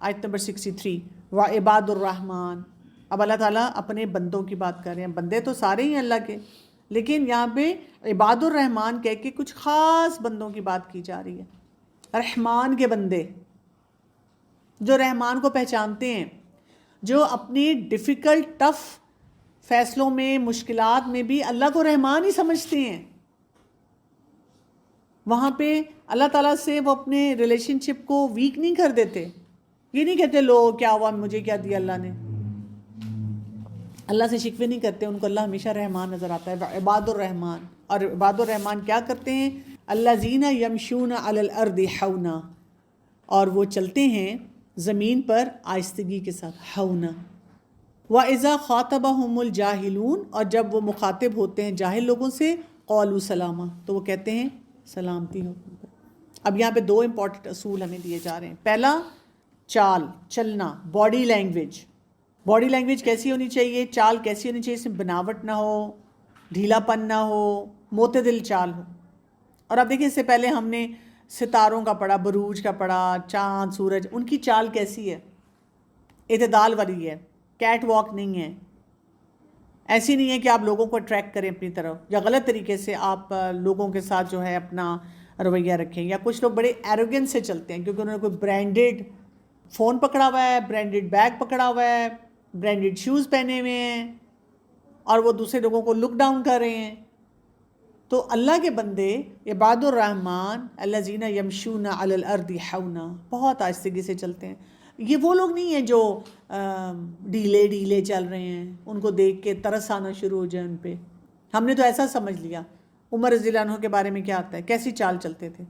آیت نمبر 63 وعباد الرحمن. اب اللہ تعالیٰ اپنے بندوں کی بات کر رہے ہیں. بندے تو سارے ہی ہیں اللہ کے، لیکن یہاں پہ عباد الرحمن کہہ کے کچھ خاص بندوں کی بات کی جا رہی ہے. رحمان کے بندے جو رحمان کو پہچانتے ہیں، جو اپنی ڈیفیکلٹ ٹف فیصلوں میں، مشکلات میں بھی اللہ کو رحمان ہی سمجھتے ہیں. وہاں پہ اللہ تعالیٰ سے وہ اپنے ریلیشن شپ کو ویک نہیں کر دیتے. یہ نہیں کہتے لو کیا ہوا، مجھے کیا دیا اللہ نے. اللہ سے شکوے نہیں کرتے، ان کو اللہ ہمیشہ رحمان نظر آتا ہے. عباد الرحمن. اور عباد الرحمن کیا کرتے ہیں؟ الذین یمشون علی الارض حونا، اور وہ چلتے ہیں زمین پر آہستگی کے ساتھ. حونا. وَإِذَا خَاطَبَهُمُ الْجَاهِلُونَ، اور جب وہ مخاطب ہوتے ہیں جاہل لوگوں سے، قَالُوا سَلَامًا، تو وہ کہتے ہیں سلامتی ہو. اب یہاں پہ دو امپورٹنٹ اصول ہمیں دیے جا رہے ہیں. پہلا، چال، چلنا، باڈی لینگویج. باڈی لینگویج کیسی ہونی چاہیے، چال کیسی ہونی چاہیے، اس میں بناوٹ نہ ہو، ڈھیلا پن نہ ہو، معتدل چال ہو. اور اب دیکھیں، اس سے پہلے ہم نے ستاروں کا پڑھا، بروج کا پڑھا، چاند، سورج، ان کی چال کیسی ہے؟ اعتدال والی ہے، کیٹ واک نہیں ہے. ایسی نہیں ہے کہ آپ لوگوں کو اٹریکٹ کریں اپنی طرف، یا غلط طریقے سے آپ لوگوں کے ساتھ جو ہے اپنا رویہ رکھیں. یا کچھ لوگ بڑے ایروگنس سے چلتے ہیں کیونکہ انہوں نے کوئی برانڈیڈ فون پکڑا ہوا ہے، برانڈیڈ بیگ پکڑا ہوا ہے، برانڈیڈ شوز پہنے ہوئے ہیں، اور وہ دوسرے لوگوں کو لک ڈاؤن کر رہے ہیں. تو اللہ کے بندے عباد الرحمن الذین یمشون علی الارض حونا، بہت آہستگی سے چلتے ہیں. یہ وہ لوگ نہیں ہیں جو ڈھیلے ڈھیلے چل رہے ہیں، ان کو دیکھ کے ترس آنا شروع ہو جائے ان پہ. ہم نے تو ایسا سمجھ لیا. عمر رضی اللہ عنہ کے بارے میں کیا آتا ہے؟ کیسی چال چلتے تھے؟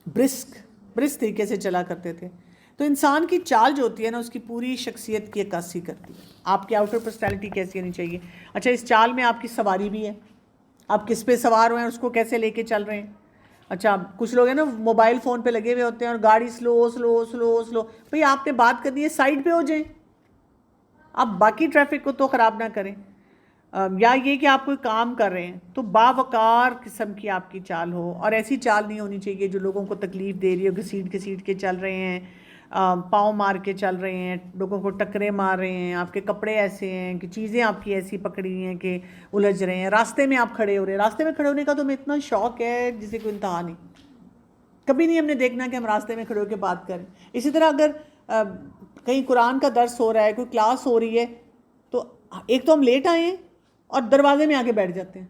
برسک طریقے سے چلا کرتے تھے. تو انسان کی چال جو ہوتی ہے نا، اس کی پوری شخصیت کی عکاسی کرتی ہے. آپ کی آؤٹر پرسنالٹی کیسی ہونی چاہیے. اچھا، اس چال میں آپ کی سواری بھی ہے، آپ کس پہ سوار ہوئے ہیں، اس کو کیسے لے کے چل رہے ہیں. اچھا، کچھ لوگ ہیں نا موبائل فون پہ لگے ہوئے ہوتے ہیں اور گاڑی سلو سلو سلو سلو. بھئی آپ نے بات کرنی ہے، سائڈ پہ ہو جائیں، آپ باقی ٹریفک کو تو خراب نہ کریں. یا یہ کہ آپ کوئی کام کر رہے ہیں تو باوقار قسم کی آپ کی چال ہو. اور ایسی چال نہیں ہونی چاہیے جو لوگوں کو تکلیف دے رہی ہو، گھسیٹ گھسیٹ کے چل رہے ہیں، پاؤں مار کے چل رہے ہیں، لوگوں کو ٹکرے مار رہے ہیں. آپ کے کپڑے ایسے ہیں کہ چیزیں آپ کی ایسی پکڑی ہیں کہ الجھ رہے ہیں. راستے میں آپ کھڑے ہو رہے ہیں. راستے میں کھڑے ہونے کا تو ہمیں اتنا شوق ہے جسے کوئی انتہا نہیں. کبھی نہیں ہم نے دیکھنا کہ ہم راستے میں کھڑے ہو کے بات کریں. اسی طرح اگر کہیں قرآن کا درس ہو رہا ہے، کوئی کلاس ہو رہی ہے، تو ایک تو ہم لیٹ آئے ہیں اور دروازے میں آ کے بیٹھ جاتے ہیں.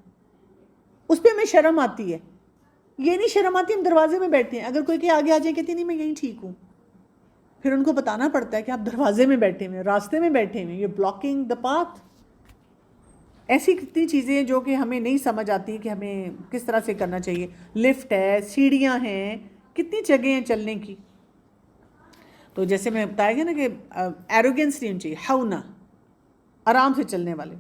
اس پہ ہمیں شرم آتی ہے. یہ نہیں شرم آتی، ہم دروازے میں بیٹھے ہیں. اگر کوئی کہ آگے آ جائے، کہتی نہیں میں یہیں ٹھیک ہوں. پھر ان کو بتانا پڑتا ہے کہ آپ دروازے میں بیٹھے ہوئے ہیں، راستے میں بیٹھے ہوئے ہیں، یہ بلاکنگ دا پاتھ. ایسی کتنی چیزیں ہیں جو کہ ہمیں نہیں سمجھ آتی کہ ہمیں کس طرح سے کرنا چاہیے. لفٹ ہے، سیڑھیاں ہیں، کتنی جگہیں ہیں چلنے کی. تو جیسے میں بتایا گیا نا کہ ایروگنس نہیں ہونی چاہیے، ہونا، آرام سے چلنے والے.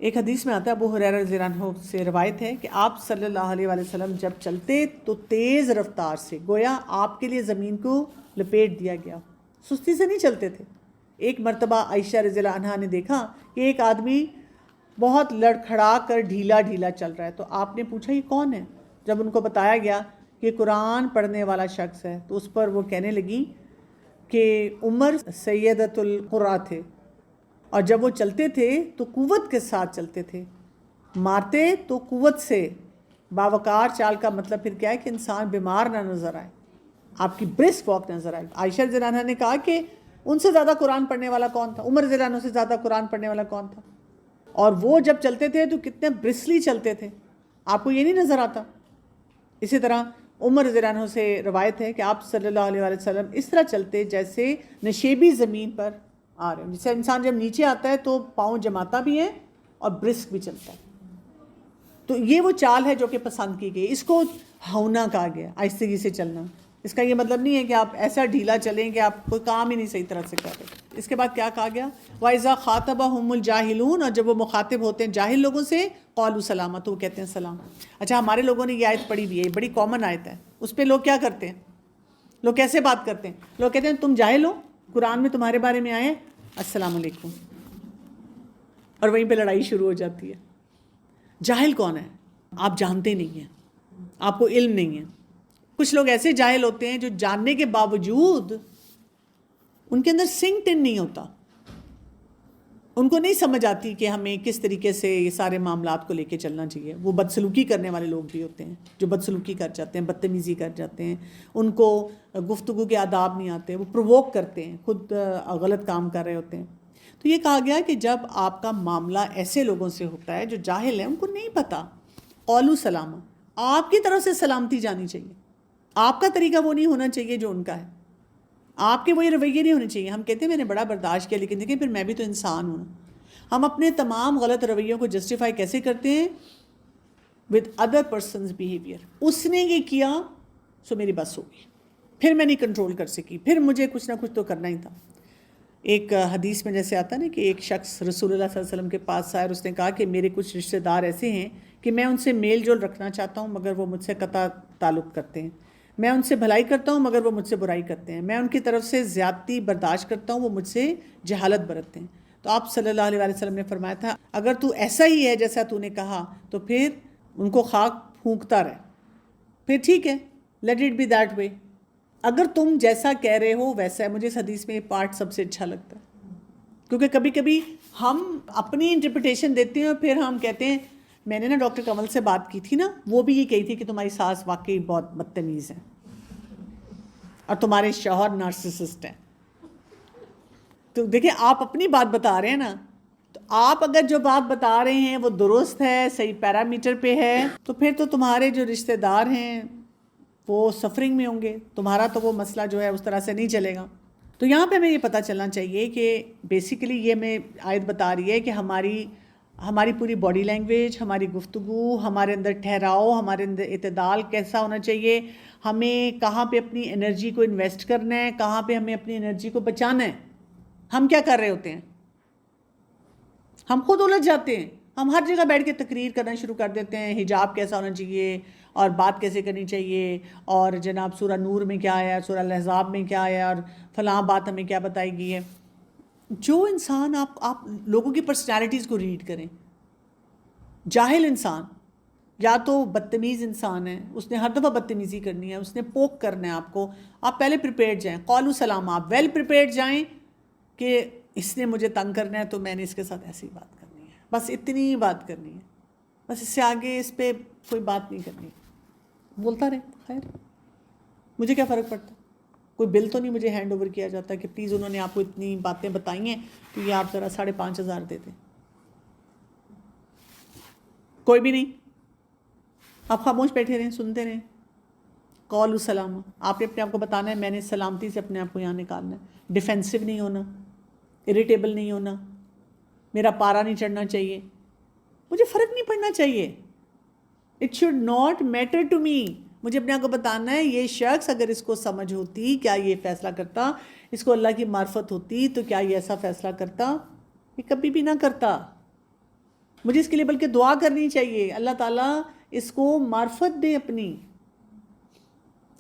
ایک حدیث میں آتا ہے، ابو ہریرہ رضی اللہ عنہ سے روایت ہے کہ آپ صلی اللہ علیہ وآلہ وسلم جب چلتے تو تیز رفتار سے، گویا آپ کے لیے زمین کو لپیٹ دیا گیا. سستی سے نہیں چلتے تھے. ایک مرتبہ عائشہ رضی اللہ عنہا نے دیکھا کہ ایک آدمی بہت لڑکھڑا کر ڈھیلا ڈھیلا چل رہا ہے. تو آپ نے پوچھا یہ کون ہے؟ جب ان کو بتایا گیا کہ قرآن پڑھنے والا شخص ہے، تو اس پر وہ کہنے لگی کہ عمر سیدۃ القرا تھے، اور جب وہ چلتے تھے تو قوت کے ساتھ چلتے تھے، مارتے تو قوت سے. باوقار چال کا مطلب پھر کیا ہے کہ انسان بیمار نہ نظر آئے، آپ کی برسک واک نظر آئے. عائشہ رضی اللہ عنہا نے کہا کہ ان سے زیادہ قرآن پڑھنے والا کون تھا؟ عمر رضی اللہ عنہ سے زیادہ قرآن پڑھنے والا کون تھا؟ اور وہ جب چلتے تھے تو کتنے برسلی چلتے تھے، آپ کو یہ نہیں نظر آتا. اسی طرح عمر رضی اللہ عنہ سے روایت ہے کہ آپ صلی اللہ علیہ وسلم اس طرح چلتے جیسے نشیبی زمین پر آ رہے ہیں. جسے انسان جب نیچے آتا ہے تو پاؤں جماتا بھی ہے اور برسک بھی چلتا ہے. تو یہ وہ چال ہے جو کہ پسند کی گئی. اس کو ہونا کہا گیا، آہستگی سے چلنا. اس کا یہ مطلب نہیں ہے کہ آپ ایسا ڈھیلا چلیں کہ آپ کوئی کام ہی نہیں صحیح طرح سے کر رہے. اس کے بعد کیا کہا گیا؟ وَإِذَا خَاطَبَهُمُ الْجَاهِلُونَ، اور جب وہ مخاطب ہوتے ہیں جاہل لوگوں سے، قَالُوا سَلَامًا، تو وہ کہتے ہیں سلام. اچھا، ہمارے لوگوں نے یہ آیت پڑھی بھی ہے، یہ بڑی کامن آیت ہے. اس پہ لوگ کیا کرتے ہیں؟ لوگ کیسے بات کرتے ہیں؟ لوگ کہتے ہیں تم جاہل ہو، قرآن میں تمہارے بارے میں آئے السلام علیکم، اور وہیں پہ لڑائی شروع ہو جاتی ہے. جاہل کون ہے؟ آپ جانتے نہیں ہیں، آپ کو علم نہیں ہے. کچھ لوگ ایسے جاہل ہوتے ہیں جو جاننے کے باوجود ان کے اندر سنکڈ ان نہیں ہوتا، ان کو نہیں سمجھ آتی کہ ہمیں کس طریقے سے یہ سارے معاملات کو لے کے چلنا چاہیے. وہ بدسلوکی کرنے والے لوگ بھی ہوتے ہیں جو بدسلوکی کر جاتے ہیں، بدتمیزی کر جاتے ہیں، ان کو گفتگو کے آداب نہیں آتے، وہ پرووک کرتے ہیں، خود غلط کام کر رہے ہوتے ہیں. تو یہ کہا گیا کہ جب آپ کا معاملہ ایسے لوگوں سے ہوتا ہے جو جاہل ہیں، ان کو نہیں پتہ، قولو سلامہ، آپ کی طرف سے سلامتی جانی چاہیے. آپ کا طریقہ وہ نہیں ہونا چاہیے جو ان کا ہے، آپ کے وہی رویے نہیں ہونے چاہیے. ہم کہتے ہیں میں نے بڑا برداشت کیا، لیکن دیکھیں پھر میں بھی تو انسان ہوں. ہم اپنے تمام غلط رویوں کو جسٹیفائی کیسے کرتے ہیں؟ with other person's behavior. اس نے یہ کیا سو میری بس ہوگی، پھر میں نہیں کنٹرول کر سکی، پھر مجھے کچھ نہ کچھ تو کرنا ہی تھا. ایک حدیث میں جیسے آتا نا کہ ایک شخص رسول اللہ صلی اللہ علیہ وسلم کے پاس آیا اور اس نے کہا کہ میرے کچھ رشتہ دار ایسے ہیں کہ میں ان سے میل جول رکھنا چاہتا ہوں مگر وہ مجھ سے قطع تعلق کرتے ہیں، میں ان سے بھلائی کرتا ہوں مگر وہ مجھ سے برائی کرتے ہیں، میں ان کی طرف سے زیادتی برداشت کرتا ہوں، وہ مجھ سے جہالت برتتے ہیں. تو آپ صلی اللہ علیہ وسلم نے فرمایا تھا اگر تو ایسا ہی ہے جیسا تو نے کہا تو پھر ان کو خاک پھونکتا رہے، پھر ٹھیک ہے، let it be that way. اگر تم جیسا کہہ رہے ہو ویسا ہے. مجھے اس حدیث میں یہ پارٹ سب سے اچھا لگتا ہے کیونکہ کبھی کبھی ہم اپنی انٹرپریٹیشن دیتے ہیں اور پھر ہم کہتے ہیں میں نے نا ڈاکٹر کمل سے بات کی تھی نا، وہ بھی یہ کہی تھی کہ تمہاری ساس واقعی بہت بدتمیز ہے اور تمہارے شوہر نارسسسٹ ہیں. تو دیکھیں آپ اپنی بات بتا رہے ہیں نا، تو آپ اگر جو بات بتا رہے ہیں وہ درست ہے، صحیح پیرامیٹر پہ ہے، تو پھر تو تمہارے جو رشتہ دار ہیں وہ سفرنگ میں ہوں گے، تمہارا تو وہ مسئلہ جو ہے اس طرح سے نہیں چلے گا. تو یہاں پہ ہمیں یہ پتہ چلنا چاہیے کہ بیسیکلی یہ میں آیت بتا رہی ہے کہ ہماری پوری باڈی لینگویج، ہماری گفتگو، ہمارے اندر ٹھہراؤ، ہمارے اندر اعتدال کیسا ہونا چاہیے، ہمیں کہاں پہ اپنی انرجی کو انویسٹ کرنا ہے، کہاں پہ ہمیں اپنی انرجی کو بچانا ہے. ہم کیا کر رہے ہوتے ہیں؟ ہم خود الجھ جاتے ہیں، ہم ہر جگہ بیٹھ کے تقریر کرنا شروع کر دیتے ہیں، حجاب کیسا ہونا چاہیے اور بات کیسے کرنی چاہیے، اور جناب سورہ نور میں کیا آیا، سورہ الاحزاب میں کیا آیا، اور فلاں بات ہمیں کیا بتائی گئی ہے. جو انسان آپ لوگوں کی پرسنالٹیز کو ریڈ کریں، جاہل انسان یا تو بدتمیز انسان ہے، اس نے ہر دفعہ بدتمیزی کرنی ہے، اس نے پوک کرنا ہے آپ کو، آپ پہلے پریپیئرڈ جائیں. قولو سلام، آپ ویل پریپیئرڈ جائیں کہ اس نے مجھے تنگ کرنا ہے تو میں نے اس کے ساتھ ایسی بات کرنی ہے، بس اتنی ہی بات کرنی ہے، بس اس سے آگے اس پہ کوئی بات نہیں کرنی. بولتا رہے، خیر مجھے کیا فرق پڑتا، کوئی بل تو نہیں مجھے ہینڈ اوور کیا جاتا کہ پلیز انہوں نے آپ کو اتنی باتیں بتائی ہیں تو یہ آپ ذرا 5,500 دے دیں. کوئی بھی نہیں، آپ خاموش بیٹھے رہیں، سنتے رہیں. قول سلام، آپ نے اپنے آپ کو بتانا ہے میں نے سلامتی سے اپنے آپ کو یہاں نکالنا ہے، ڈیفینسو نہیں ہونا، اریٹیبل نہیں ہونا، میرا پارا نہیں چڑھنا چاہیے، مجھے فرق نہیں پڑنا چاہیے. It should not matter to me. مجھے اپنے آپ کو بتانا ہے یہ شخص اگر اس کو سمجھ ہوتی کیا یہ فیصلہ کرتا، اس کو اللہ کی معرفت ہوتی تو کیا یہ ایسا فیصلہ کرتا؟ یہ کبھی بھی نہ کرتا. مجھے اس کے لیے بلکہ دعا کرنی چاہیے اللہ تعالیٰ اس کو معرفت دے اپنی.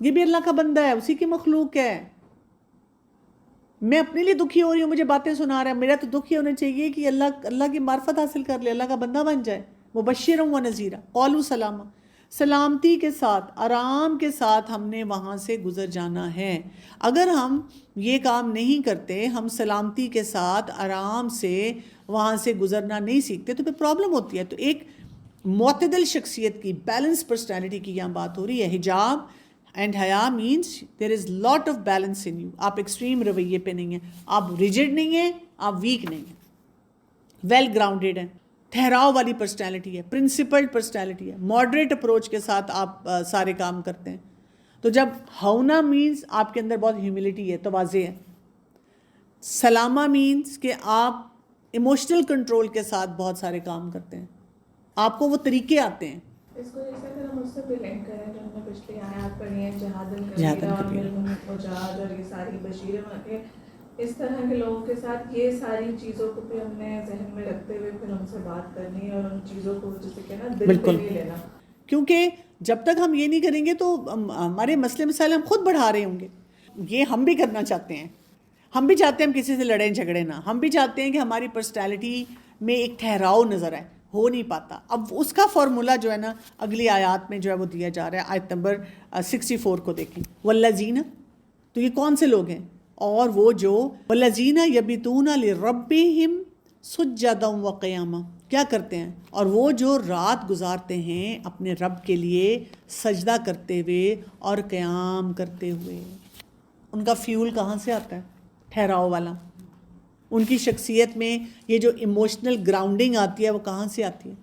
یہ بھی اللہ کا بندہ ہے، اسی کی مخلوق ہے. میں اپنے لیے دکھی ہو رہی ہوں، مجھے باتیں سنا رہا ہے، میرا تو دکھ ہی ہونا چاہیے کہ اللہ کی معرفت حاصل کر لے، اللہ کا بندہ بن جائے. مبشرا و نذیرا. قولوا سلاما، سلامتی کے ساتھ، آرام کے ساتھ ہم نے وہاں سے گزر جانا ہے. اگر ہم یہ کام نہیں کرتے، ہم سلامتی کے ساتھ آرام سے وہاں سے گزرنا نہیں سیکھتے تو پھر پرابلم ہوتی ہے. تو ایک معتدل شخصیت کی، بیلنس پرسنالٹی کی یہاں بات ہو رہی ہے. حجاب اینڈ حیا means there is lot of balance in you. آپ ایکسٹریم رویے پہ نہیں ہیں، آپ ریجڈ نہیں ہیں، آپ ویک نہیں ہیں، ویل گراؤنڈیڈ ہیں، ٹھہراؤ والی پرسنالٹی ہے، پرنسپلڈ پرسنالٹی ہے، ماڈریٹ اپروچ کے ساتھ آپ سارے کام کرتے ہیں. تو جب ہونا مینس آپ کے اندر بہت ہیوملٹی ہے، تواضع ہے. سلامہ مینس کہ آپ ایموشنل کنٹرول کے ساتھ بہت سارے کام کرتے ہیں، آپ کو وہ طریقے آتے ہیں. اس کو جیسے اگر ہم اس سے بھی لنک کریں جو ہم نے پچھلی آیات پڑھی ہیں، جہاد الکبیرہ اور علم حجاج اور یہ ساری بشیر، اس طرح کے لوگوں کے ساتھ یہ ساری چیزوں کو بھی ہم نے ذہن میں رکھتے ہوئے پھر ان سے بات کرنی ہے اور ان چیزوں کو جیسے کہ نا دل پہ نہیں لینا. کیونکہ جب تک ہم یہ نہیں کریں گے تو ہمارے مسئلے مسائل ہم خود بڑھا رہے ہوں گے. یہ ہم بھی کرنا چاہتے ہیں، ہم بھی چاہتے ہیں ہم کسی سے لڑیں جھگڑیں نہ، ہم بھی چاہتے ہیں کہ ہماری پرسنالٹی میں ایک ٹھہراؤ نظر آئے. ہو نہیں پاتا. اب اس کا فارمولا جو ہے نا اگلی آیات میں جو ہے وہ دیا جا رہا ہے. آیت نمبر 64 کو دیکھیں. والذین، تو یہ کون سے لوگ ہیں؟ اور وہ جو والذین یبیتون لربہم سجدا وقیاما، کیا کرتے ہیں؟ اور وہ جو رات گزارتے ہیں اپنے رب کے لیے سجدہ کرتے ہوئے اور قیام کرتے ہوئے. ان کا فیول کہاں سے آتا ہے؟ ٹھہراؤ والا. ان کی شخصیت میں یہ جو ایموشنل گراؤنڈنگ آتی ہے وہ کہاں سے آتی ہے؟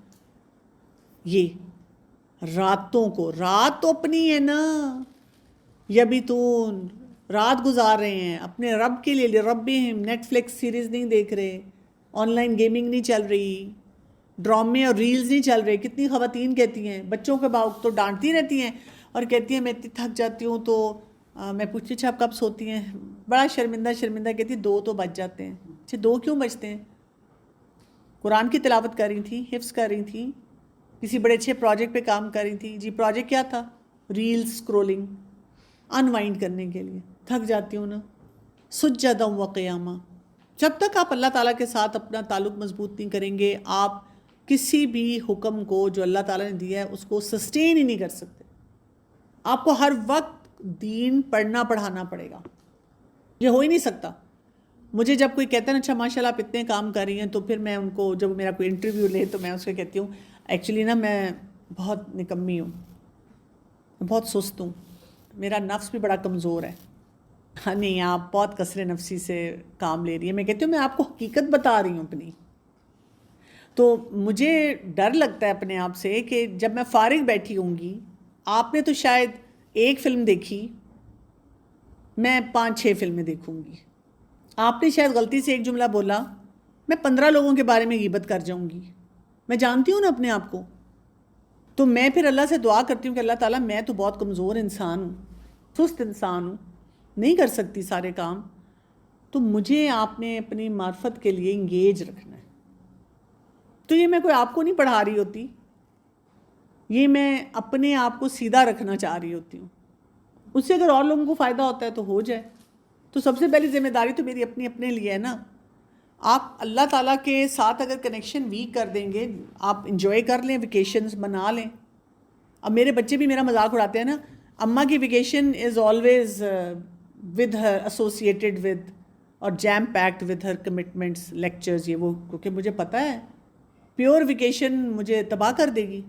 یہ راتوں کو. رات تو اپنی ہے نا، یبیتون، رات گزار رہے ہیں اپنے رب کے لیے. ربہم، نیٹ فلکس سیریز نہیں دیکھ رہے، آن لائن گیمنگ نہیں چل رہی، ڈرامے اور ریلز نہیں چل رہے. کتنی خواتین کہتی ہیں، بچوں کے باوجود تو ڈانٹتی رہتی ہیں اور کہتی ہیں میں اتنی تھک جاتی ہوں تو میں پوچھتی اچھا آپ کب سوتی ہیں؟ بڑا شرمندہ کہتی 2 تو بج جاتے ہیں. اچھا 2 کیوں بجتے ہیں؟ قرآن کی تلاوت کر رہی تھیں، حفظ کر رہی تھیں، کسی بڑے اچھے پروجیکٹ پہ کام کر رہی تھیں. جی پروجیکٹ کیا تھا؟ ریلز اسکرولنگ، انوائنڈ کرنے کے لیے. تھک جاتی ہوں نا. سجدا و قیاما. جب تک آپ اللہ تعالیٰ کے ساتھ اپنا تعلق مضبوط نہیں کریں گے، آپ کسی بھی حکم کو جو اللہ تعالیٰ نے دیا ہے اس کو سسٹین ہی نہیں کر سکتے. آپ کو ہر وقت دین پڑھنا پڑھانا پڑے گا. یہ ہو ہی نہیں سکتا. مجھے جب کوئی کہتا ہے نا اچھا ماشاء اللہ آپ اتنے کام کر رہی ہیں، تو پھر میں ان کو جب میرا کوئی انٹرویو لے تو میں اس کو کہتی ہوں ایکچولی نا میں بہت نکمی ہوں، بہت سست ہوں، میرا نفس بھی بڑا کمزور ہے. ہاں نہیں آپ بہت کثر نفسی سے کام لے رہی ہیں. میں کہتی ہوں میں آپ کو حقیقت بتا رہی ہوں اپنی. تو مجھے ڈر لگتا ہے اپنے آپ سے کہ جب میں فارغ بیٹھی ہوں گی، آپ نے تو شاید 1 فلم دیکھی، میں 5-6 فلمیں دیکھوں گی. آپ نے شاید غلطی سے ایک جملہ بولا، میں 15 لوگوں کے بارے میں غیبت کر جاؤں گی. میں جانتی ہوں نا اپنے آپ کو. تو میں پھر اللہ سے دعا کرتی ہوں کہ اللہ تعالیٰ میں تو بہت کمزور انسان ہوں، سست انسان ہوں، نہیں کر سکتی سارے کام. تو مجھے آپ نے اپنی معرفت کے لیے انگیج رکھنا ہے. تو یہ میں کوئی آپ کو نہیں پڑھا رہی ہوتی، یہ میں اپنے آپ کو سیدھا رکھنا چاہ رہی ہوتی ہوں. اس سے اگر اور لوگوں کو فائدہ ہوتا ہے تو ہو جائے. تو سب سے پہلی ذمہ داری تو میری اپنے لیے ہے نا. آپ اللہ تعالیٰ کے ساتھ اگر کنیکشن ویک کر دیں گے، آپ انجوائے کر لیں، ویکیشنز منا لیں. اب میرے بچے بھی میرا مذاق اڑاتے ہیں نا، اماں کی vacation is always with her associated with اور jam packed with her commitments, lectures, یہ وہ، کیونکہ مجھے پتہ ہے پیور ویکیشن مجھے تباہ کر دے گی.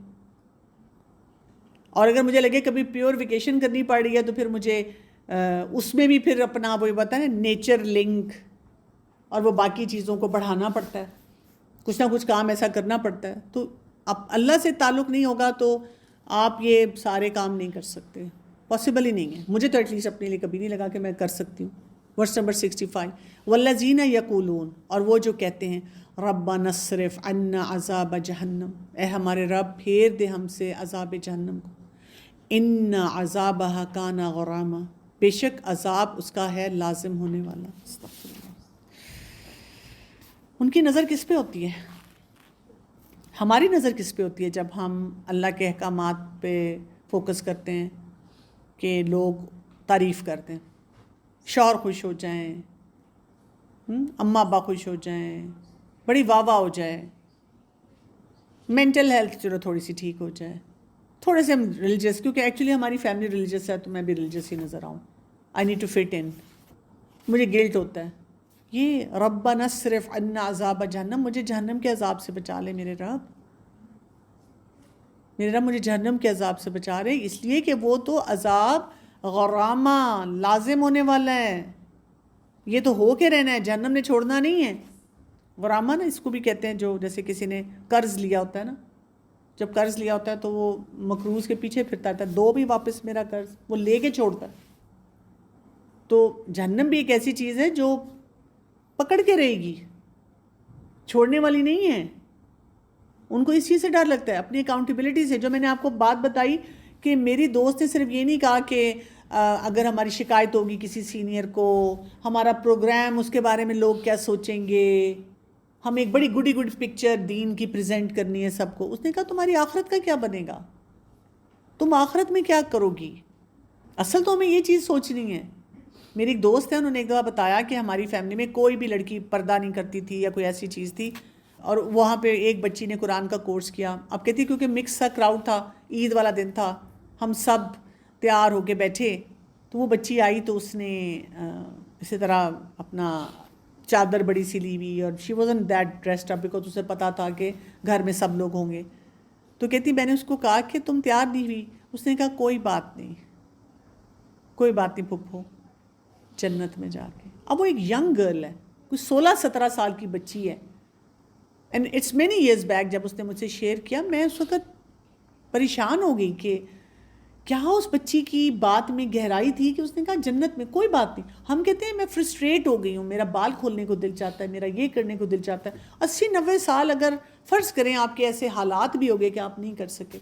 اور اگر مجھے لگے کبھی پیور ویکیشن کرنی پڑ رہی ہے تو پھر مجھے اس میں بھی پھر اپنا وہی پتہ ہے نیچر لنک اور وہ باقی چیزوں کو بڑھانا پڑتا ہے، کچھ نہ کچھ کام ایسا کرنا پڑتا ہے. تو اب اللہ سے تعلق نہیں ہوگا تو آپ یہ سارے کام نہیں کر سکتے، پاسبل ہی نہیں ہے. مجھے تو ایٹ لیسٹ اپنے لیے کبھی نہیں لگا کہ میں کر سکتی ہوں. ورس نمبر 65 والذین یقولون، اور وہ جو کہتے ہیں ربنا اصرف عنا عذاب جہنم، اے ہمارے رب پھیر دے ہم سے عذاب جہنم کو. ان عذابہا کان غراما، بے شک عذاب اس کا ہے لازم ہونے والا. استغفر اللہ. ان کی نظر کس پہ ہوتی ہے؟ ہماری نظر کس پہ ہوتی ہے جب ہم اللہ کے احکامات پہ فوکس کرتے ہیں کہ لوگ تعریف کرتے ہیں، شوہر خوش ہو جائیں، اماں ابا خوش ہو جائیں، بڑی واہ واہ ہو جائے، مینٹل ہیلتھ چلو تھوڑی سی ٹھیک ہو جائے، تھوڑے سے ہم ریلیجس، کیونکہ ایکچولی ہماری فیملی ریلیجس ہے تو میں بھی ریلیجس ہی نظر آؤں. آئی نیڈ ٹو فٹ ان. مجھے گلٹ ہوتا ہے یہ ربنا اصرف عنا عذاب جہنم، مجھے جہنم کے عذاب سے بچا لے میرے رب. میرے رب مجھے جہنم کے عذاب سے بچا رہے، اس لیے کہ وہ تو عذاب غرامہ لازم ہونے والا ہے. یہ تو ہو کے رہنا ہے، جہنم نے چھوڑنا نہیں ہے. غرامہ نا اس کو بھی کہتے ہیں جو جیسے کسی نے قرض لیا ہوتا ہے نا، جب قرض لیا ہوتا ہے تو وہ مقروض کے پیچھے پھرتا ہے، دو بھی واپس میرا قرض، وہ لے کے چھوڑتا ہے. تو جہنم بھی ایک ایسی چیز ہے جو پکڑ کے رہے گی، چھوڑنے والی نہیں ہے. ان کو اس چیز سے ڈر لگتا ہے، اپنی اکاؤنٹیبلٹی سے. جو میں نے آپ کو بات بتائی کہ میری دوست نے صرف یہ نہیں کہا کہ اگر ہماری شکایت ہوگی کسی سینئر کو، ہمارا پروگرام اس کے بارے میں لوگ کیا سوچیں گے، ہم ایک بڑی گڈ پکچر دین کی پریزنٹ کرنی ہے سب کو. اس نے کہا تمہاری آخرت کا کیا بنے گا، تم آخرت میں کیا کرو گی. اصل تو ہمیں یہ چیز سوچنی ہے. میری ایک دوست ہے، انہوں نے ایک دفعہ بتایا کہ ہماری فیملی میں کوئی بھی لڑکی پردہ نہیں کرتی تھی یا کوئی ایسی چیز تھی. اور وہاں پہ ایک بچی نے قرآن کا کورس کیا. اب کہتی کیونکہ مکس سا کراؤڈ تھا, عید والا دن تھا, ہم سب تیار ہو کے بیٹھے, تو وہ بچی آئی تو اس نے اسی طرح اپنا چادر بڑی سی لی ہوئی, اور she wasn't that dressed up because اسے پتا تھا کہ گھر میں سب لوگ ہوں گے. تو کہتی میں نے اس کو کہا کہ تم تیار نہیں ہوئی. اس نے کہا کوئی بات نہیں, کوئی بات نہیں پھپھو, جنت میں جا کے. اب وہ ایک ینگ گرل ہے, کوئی 16-17 سال کی بچی ہے, and it's many years back جب اس نے مجھ سے شیئر کیا, میں اس وقت پریشان ہو گئی کہ کیا اس بچی کی بات میں گہرائی تھی کہ اس نے کہا جنت میں. کوئی بات نہیں. ہم کہتے ہیں میں فرسٹریٹ ہو گئی ہوں, میرا بال کھولنے کو دل چاہتا ہے, میرا یہ کرنے کو دل چاہتا ہے. 80-90 سال اگر فرض کریں آپ کے ایسے حالات بھی ہو گئے کہ آپ نہیں کر سکے.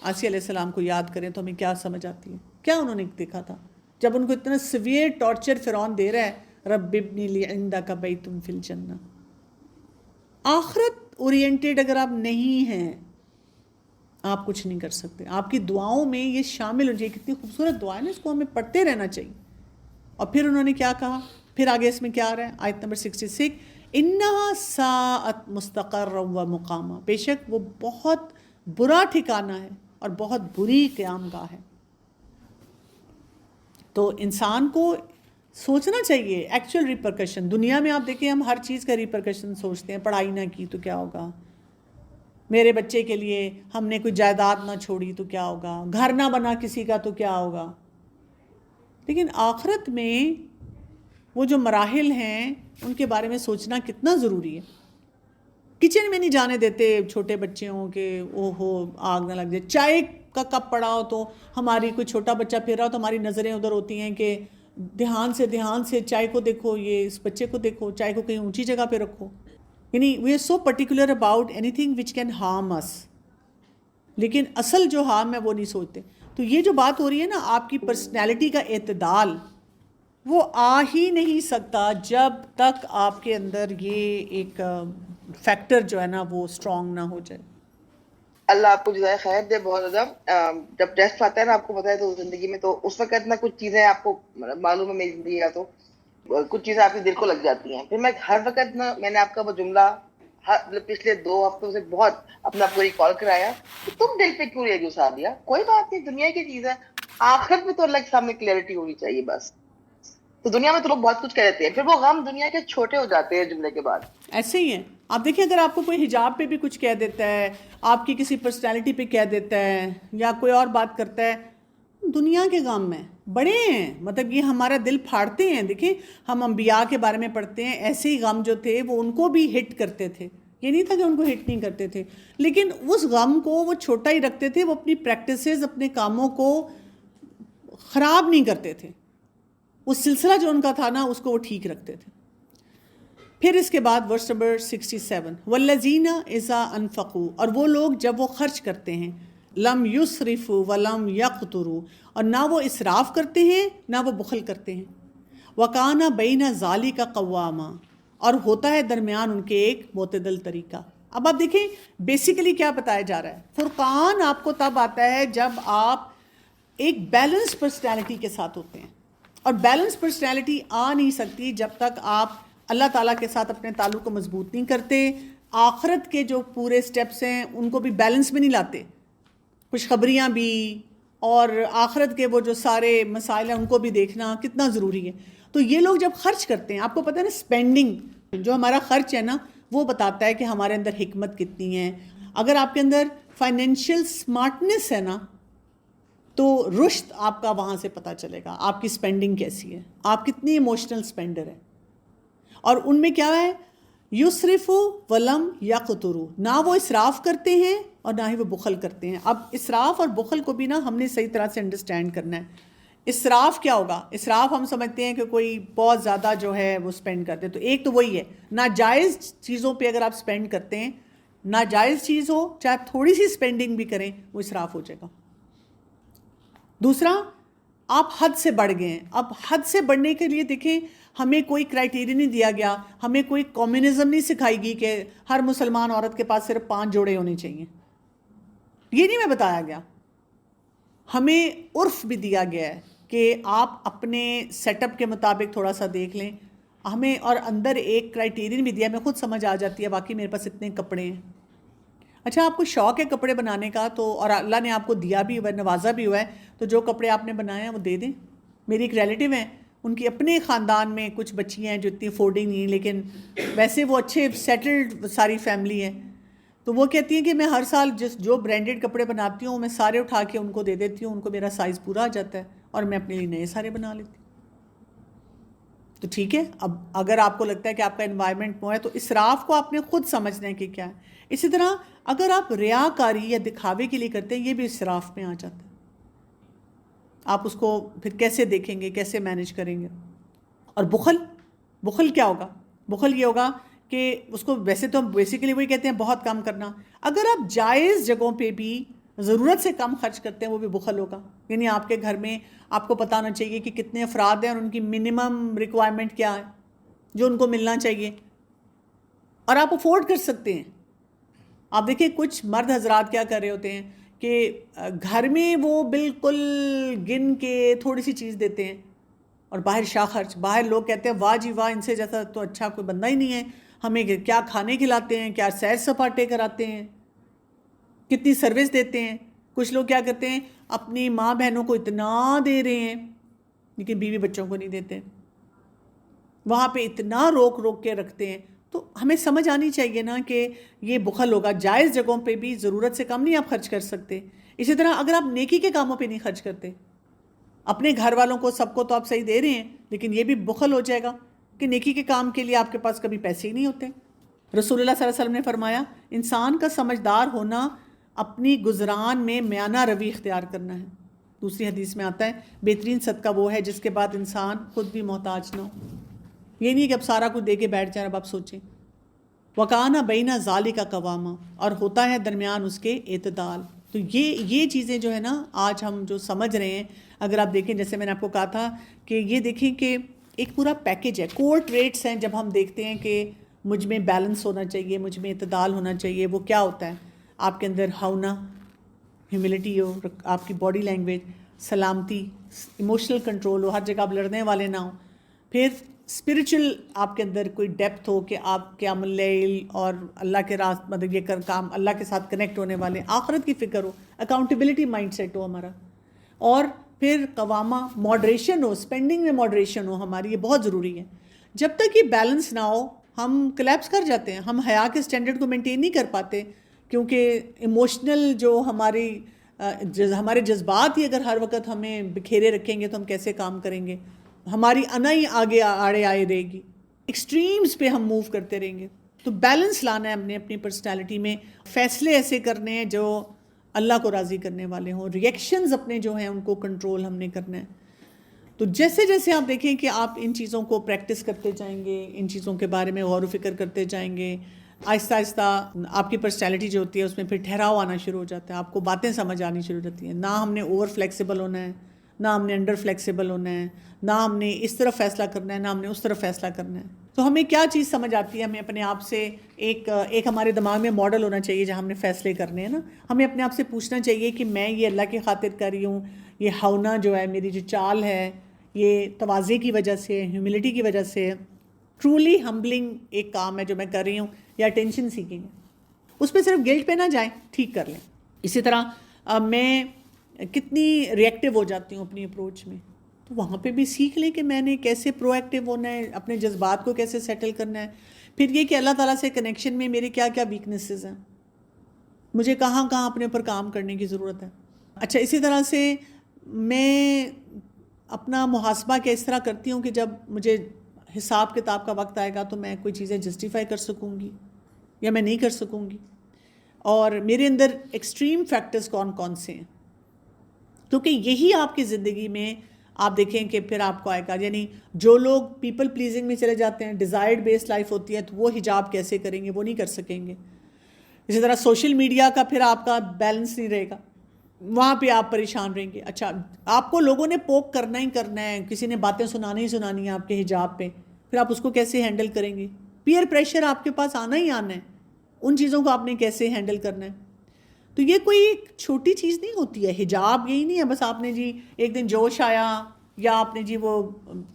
آسیہ علیہ السلام کو یاد کریں تو ہمیں کیا سمجھ آتی ہے, کیا انہوں نے دیکھا تھا جب ان کو اتنا سیویئر ٹارچر فرعون دے رہا ہے, رب ابنی لی عندک بیت فی الجنہ. آخرت اورینٹیڈ اگر آپ نہیں ہیں آپ کچھ نہیں کر سکتے. آپ کی دعاؤں میں یہ شامل ہو جائے. کتنی خوبصورت دعا ہے نا, اس کو ہمیں پڑھتے رہنا چاہیے. اور پھر انہوں نے کیا کہا, پھر آگے اس میں کیا آ رہا ہے, آیت نمبر 66, انہا ساعت مستقرا و مقاما, بے شک وہ بہت برا ٹھکانہ ہے اور بہت بری قیام گاہ ہے. تو انسان کو سوچنا چاہیے ایکچوئل ریپرکشن. دنیا میں آپ دیکھیں ہم ہر چیز کا ریپرکشن سوچتے ہیں, پڑھائی نہ کی تو کیا ہوگا, میرے بچے کے لیے ہم نے کوئی جائیداد نہ چھوڑی تو کیا ہوگا, گھر نہ بنا کسی کا تو کیا ہوگا. لیکن آخرت میں وہ جو مراحل ہیں ان کے بارے میں سوچنا کتنا ضروری ہے. کچن میں نہیں جانے دیتے چھوٹے بچے ہوں کہ او ہو آگ نہ لگ جائے. چائے کا کپ پڑا ہو تو ہماری کوئی چھوٹا بچہ پھر رہا ہو تو ہماری نظریں ادھر ہوتی ہیں کہ دھیان سے چائے کو دیکھو, یہ اس بچے کو دیکھو, چائے کو کہیں اونچی جگہ پہ رکھو. یعنی we are so particular about anything which can harm us, لیکن اصل جو ہارم ہے وہ نہیں سوچتے. تو یہ جو بات ہو رہی ہے نا آپ کی پرسنالٹی کا اعتدال, وہ آ ہی نہیں سکتا جب تک آپ کے اندر یہ ایک فیکٹر جو ہے نا وہ اسٹرانگ نہ ہو جائے. اللہ آپ کو جزائے خیر دے بہت زیادہ. جب ٹیسٹ آتا ہے نا آپ کو پتا ہے تو زندگی میں تو اس وقت نا کچھ چیزیں آپ کو معلوم ہے میری زندگی کا, تو کچھ چیزیں آپ کے دل کو لگ جاتی ہیں. پھر میں ہر وقت نا میں نے آپ کا وہ جملہ پچھلے 2 ہفتوں سے بہت اپنا آپ کو ریکال کرایا کہ تم دل پہ کیوں یہ گھسا دیا, کوئی بات نہیں, دنیا کی چیز ہے. آخرت میں تو اللہ کے سامنے کلیئرٹی ہونی چاہیے بس. تو دنیا میں تو لوگ بہت کچھ کہتے ہیں, پھر وہ غم دنیا کے چھوٹے ہو جاتے ہیں جملے کے بعد. ایسے ہی ہے. آپ دیکھیں اگر آپ کو کوئی حجاب پہ بھی کچھ کہہ دیتا ہے, آپ کی کسی پرسنالٹی پہ کہہ دیتا ہے, یا کوئی اور بات کرتا ہے, دنیا کے غم میں بڑے ہیں, مطلب یہ ہمارا دل پھاڑتے ہیں. دیکھیں ہم انبیاء کے بارے میں پڑھتے ہیں, ایسے ہی غم جو تھے وہ ان کو بھی ہٹ کرتے تھے. یہ نہیں تھا کہ ان کو ہٹ نہیں کرتے تھے, لیکن اس غم کو وہ چھوٹا ہی رکھتے تھے. وہ اپنی پریکٹسز, اپنے کاموں کو خراب نہیں کرتے تھے. وہ سلسلہ جو ان کا تھا نا اس کو وہ ٹھیک رکھتے تھے. پھر اس کے بعد ورس نمبر 67, والذین اذا انفقوا, اور وہ لوگ جب وہ خرچ کرتے ہیں, لم یسرفوا ولم یقتروا, اور نہ وہ اسراف کرتے ہیں نہ وہ بخل کرتے ہیں, وکان بین ذالک قواما, اور ہوتا ہے درمیان ان کے ایک معتدل طریقہ. اب آپ دیکھیں بیسیکلی کیا بتایا جا رہا ہے. فرقان آپ کو تب آتا ہے جب آپ ایک بیلنس پرسنالٹی کے ساتھ ہوتے ہیں, اور بیلنس پرسنالٹی آ نہیں سکتی جب تک آپ اللہ تعالیٰ کے ساتھ اپنے تعلق کو مضبوط نہیں کرتے, آخرت کے جو پورے سٹیپس ہیں ان کو بھی بیلنس میں نہیں لاتے, خوشخبریاں بھی اور آخرت کے وہ جو سارے مسائل ہیں ان کو بھی دیکھنا کتنا ضروری ہے. تو یہ لوگ جب خرچ کرتے ہیں, آپ کو پتہ ہے نا اسپینڈنگ جو ہمارا خرچ ہے نا وہ بتاتا ہے کہ ہمارے اندر حکمت کتنی ہے. اگر آپ کے اندر فائنینشیل اسمارٹنیس ہے نا تو رشد آپ کا وہاں سے پتہ چلے گا. آپ کی اسپینڈنگ کیسی ہے, آپ کتنی ایموشنل اسپینڈر ہیں. اور ان میں کیا ہے, یسرفو ولم یقتروا, نہ وہ اسراف کرتے ہیں اور نہ ہی وہ بخل کرتے ہیں. اب اسراف اور بخل کو بھی نا ہم نے صحیح طرح سے انڈرسٹینڈ کرنا ہے. اسراف کیا ہوگا, اسراف ہم سمجھتے ہیں کہ کوئی بہت زیادہ جو ہے وہ اسپینڈ کرتے, تو ایک تو وہی ہے ناجائز چیزوں پہ اگر آپ اسپینڈ کرتے ہیں, ناجائز چیز ہو چاہے آپ تھوڑی سی اسپینڈنگ بھی کریں وہ اسراف ہو جائے گا. دوسرا آپ حد سے بڑھ گئے ہیں. اب حد سے بڑھنے کے لیے دیکھیں ہمیں کوئی کرائٹیریا نہیں دیا گیا, ہمیں کوئی کمیونزم نہیں سکھائی گئی کہ ہر مسلمان عورت کے پاس صرف 5 جوڑے ہونے چاہیے, یہ نہیں میں بتایا گیا. ہمیں عرف بھی دیا گیا ہے کہ آپ اپنے سیٹ اپ کے مطابق تھوڑا سا دیکھ لیں. ہمیں اور اندر ایک کرائٹیرین بھی دیا، ہمیں خود سمجھ آ جاتی ہے واقعی میرے پاس اتنے کپڑے ہیں. اچھا آپ کو شوق ہے کپڑے بنانے کا تو، اور اللہ نے آپ کو دیا بھی ہوا ہے، نوازا بھی ہوا ہے، تو جو کپڑے آپ نے بنائے ہیں وہ دے دیں. میری ایک ریلیٹیو ہیں، ان کی اپنے خاندان میں کچھ بچیاں ہیں جو اتنی افورڈنگ نہیں، لیکن ویسے وہ اچھے سیٹلڈ ساری فیملی ہے. تو وہ کہتی ہیں کہ میں ہر سال جو برانڈڈ کپڑے بناتی ہوں میں سارے اٹھا کے ان کو دے دیتی ہوں، ان کو میرا سائز پورا آ جاتا ہے اور میں اپنے لیے نئے سارے بنا لیتی ہوں. تو ٹھیک ہے، اب اگر آپ کو لگتا ہے کہ آپ کا انوائرمنٹ وہ ہے تو اسراف کو آپ نے خود سمجھنا ہے کہ کیا ہے. اسی طرح اگر آپ ریاکاری یا دکھاوے کے لیے کرتے ہیں، یہ بھی اسراف میں آ جاتا ہے. آپ اس کو پھر کیسے دیکھیں گے، کیسے مینیج کریں گے. اور بخل کیا ہوگا؟ بخل یہ ہوگا کہ اس کو ویسے تو ہم بیسیکلی وہی کہتے ہیں بہت کم کرنا. اگر آپ جائز جگہوں پہ بھی ضرورت سے کم خرچ کرتے ہیں وہ بھی بخل ہوگا. یعنی آپ کے گھر میں آپ کو پتہ ہونا چاہیے کہ کتنے افراد ہیں اور ان کی منیمم ریکوائرمنٹ کیا ہے جو ان کو ملنا چاہیے، اور آپ افورڈ کر سکتے ہیں. آپ دیکھیں کچھ مرد حضرات کیا کر رہے ہوتے ہیں کہ گھر میں وہ بالکل گن کے تھوڑی سی چیز دیتے ہیں اور باہر شاہ خرچ. باہر لوگ کہتے ہیں واہ جی واہ، ان سے جیسا تو اچھا کوئی بندہ ہی نہیں ہے، ہمیں کیا کھانے کھلاتے ہیں، کیا سیر سپاٹے کراتے ہیں، کتنی سروس دیتے ہیں. کچھ لوگ کیا کرتے ہیں اپنی ماں بہنوں کو اتنا دے رہے ہیں لیکن بیوی بچوں کو نہیں دیتے، وہاں پہ اتنا روک روک کے رکھتے ہیں. تو ہمیں سمجھ آنی چاہیے نا کہ یہ بخل ہوگا. جائز جگہوں پہ بھی ضرورت سے کم نہیں آپ خرچ کر سکتے. اسی طرح اگر آپ نیکی کے کاموں پہ نہیں خرچ کرتے، اپنے گھر والوں کو سب کو تو آپ صحیح دے رہے ہیں لیکن یہ بھی بخل ہو جائے گا کہ نیکی کے کام کے لیے آپ کے پاس کبھی پیسے ہی نہیں ہوتے. رسول اللہ صلی اللہ علیہ وسلم نے فرمایا انسان کا سمجھدار ہونا اپنی گزران میں میانہ روی اختیار کرنا ہے. دوسری حدیث میں آتا ہے بہترین صدقہ وہ ہے جس کے بعد انسان خود بھی محتاج نہ ہو. یہ نہیں کہ اب سارا کچھ دے کے بیٹھ جائیں. اب آپ سوچیں وَكَانَ بَيْنَ ذَلِكَ قَوَامًا، اور ہوتا ہے درمیان اس کے اعتدال. تو یہ چیزیں جو ہے نا آج ہم جو سمجھ رہے ہیں، اگر آپ دیکھیں جیسے میں نے آپ کو کہا تھا کہ یہ دیکھیں کہ ایک پورا پیکج ہے. کور ٹریٹس ہیں جب ہم دیکھتے ہیں کہ مجھ میں بیلنس ہونا چاہیے، مجھ میں اعتدال ہونا چاہیے. وہ کیا ہوتا ہے؟ آپ کے اندر ہونا، ہیوملٹی ہو، آپ کی باڈی لینگویج، سلامتی، ایموشنل کنٹرول ہو، ہر جگہ آپ لڑنے والے نہ ہوں. پھر اسپریچل آپ کے اندر کوئی ڈیپتھ ہو کہ آپ قیام اللیل اور اللہ کے راست مطلب یہ کام اللہ کے ساتھ کنیکٹ ہونے والے، آخرت کی فکر ہو، اکاؤنٹیبلٹی مائنڈ سیٹ ہو ہمارا. اور پھر قوامہ، ماڈریشن ہو، اسپینڈنگ میں ماڈریشن ہو ہماری، یہ بہت ضروری ہے. جب تک یہ بیلنس نہ ہو ہم کلیپس کر جاتے ہیں. ہم حیا کے اسٹینڈرڈ کو مینٹین نہیں کر پاتے کیونکہ ایموشنل جو ہمارے جذبات ہی اگر ہر وقت ہمیں بکھیرے رکھیں گے تو ہم کیسے کام کریں گے؟ ہماری انا ہی آگے آڑے آئے رہے گی، ایکسٹریمز پہ ہم موو کرتے رہیں گے. تو بیلنس لانا ہے ہم نے اپنی پرسنالٹی میں. فیصلے ایسے کرنے ہیں جو اللہ کو راضی کرنے والے ہوں. ریئیکشنز اپنے جو ہیں ان کو کنٹرول ہم نے کرنا ہے. تو جیسے جیسے آپ دیکھیں کہ آپ ان چیزوں کو پریکٹس کرتے جائیں گے، ان چیزوں کے بارے میں غور و فکر کرتے جائیں گے، آہستہ آہستہ آپ کی پرسنالٹی جو ہوتی ہے اس میں پھر ٹھہراؤ آنا شروع ہو جاتا ہے. آپ کو باتیں سمجھ آنی شروع ہو جاتی ہیں. نہ ہم نے اوور فلیکسیبل ہونا ہے، نہ ہم نے انڈر فلیکسیبل ہونا ہے، نہ ہم نے اس طرف فیصلہ کرنا ہے، نہ ہم نے اس طرف فیصلہ کرنا ہے. تو ہمیں کیا چیز سمجھ آتی ہے؟ ہمیں اپنے آپ سے ایک ہمارے دماغ میں ماڈل ہونا چاہیے جہاں ہم نے فیصلے کرنے ہیں نا. ہمیں اپنے آپ سے پوچھنا چاہیے کہ میں یہ اللہ کی خاطر کر رہی ہوں، یہ ہونا جو ہے میری جو چال ہے یہ تواضع کی وجہ سے، ہیوملٹی کی وجہ سے، ٹرولی ہمبلنگ ایک کام ہے جو میں کر رہی ہوں، یا اٹینشن سیکنگ ہے. اس پہ صرف گلٹ پہ نہ جائیں، ٹھیک کر لیں. اسی طرح میں کتنی ری ایکٹیو ہو جاتی ہوں اپنی اپروچ میں، تو وہاں پہ بھی سیکھ لیں کہ میں نے کیسے پرو ایکٹیو ہونا ہے، اپنے جذبات کو کیسے سیٹل کرنا ہے. پھر یہ کہ اللہ تعالیٰ سے کنیکشن میں میرے کیا کیا ویکنیسز ہیں، مجھے کہاں کہاں اپنے اوپر کام کرنے کی ضرورت ہے. اچھا اسی طرح سے میں اپنا محاسبہ کیا اس طرح کرتی ہوں کہ جب مجھے حساب کتاب کا وقت آئے گا تو میں کوئی چیزیں جسٹیفائی کر سکوں گی یا میں نہیں کر سکوں گی. اور میرے اندر ایکسٹریم فیکٹرز کون کون سے ہیں، کیونکہ یہی آپ کی زندگی میں آپ دیکھیں کہ پھر آپ کو آئے گا. یعنی جو لوگ پیپل پلیزنگ میں چلے جاتے ہیں، ڈیزائرڈ بیسڈ لائف ہوتی ہے، تو وہ حجاب کیسے کریں گے؟ وہ نہیں کر سکیں گے. اسی طرح سوشل میڈیا کا پھر آپ کا بیلنس نہیں رہے گا، وہاں پہ آپ پریشان رہیں گے. اچھا آپ کو لوگوں نے پوک کرنا ہی کرنا ہے، کسی نے باتیں سنانی ہی سنانی ہیں آپ کے حجاب پہ، پھر آپ اس کو کیسے ہینڈل کریں گے؟ پیئر پریشر آپ کے پاس آنا ہی آنا ہے، ان چیزوں کو آپ نے کیسے ہینڈل کرنا ہے. تو یہ کوئی ایک چھوٹی چیز نہیں ہوتی ہے. حجاب یہی نہیں ہے بس آپ نے جی ایک دن جوش آیا یا آپ نے جی وہ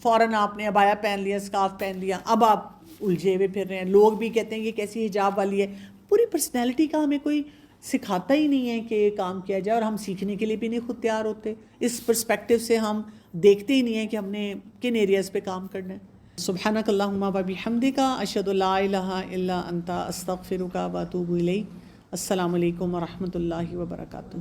فوراً آپ نے عبایا پہن لیا، اسکارف پہن لیا، اب آپ الجھے ہوئے پھر رہے ہیں. لوگ بھی کہتے ہیں یہ کیسی حجاب والی ہے. پوری پرسنالٹی کا ہمیں کوئی سکھاتا ہی نہیں ہے کہ یہ کام کیا جائے، اور ہم سیکھنے کے لیے بھی نہیں خود تیار ہوتے. اس پرسپیکٹیو سے ہم دیکھتے ہی نہیں ہیں کہ ہم نے کن ایریاز پہ کام کرنا ہے. سبحانک اللہم و بحمدک، اشہد ان لا الہ الا انت، استغفرک و اتوب الیک. السلام علیکم ورحمۃ اللہ وبرکاتہ.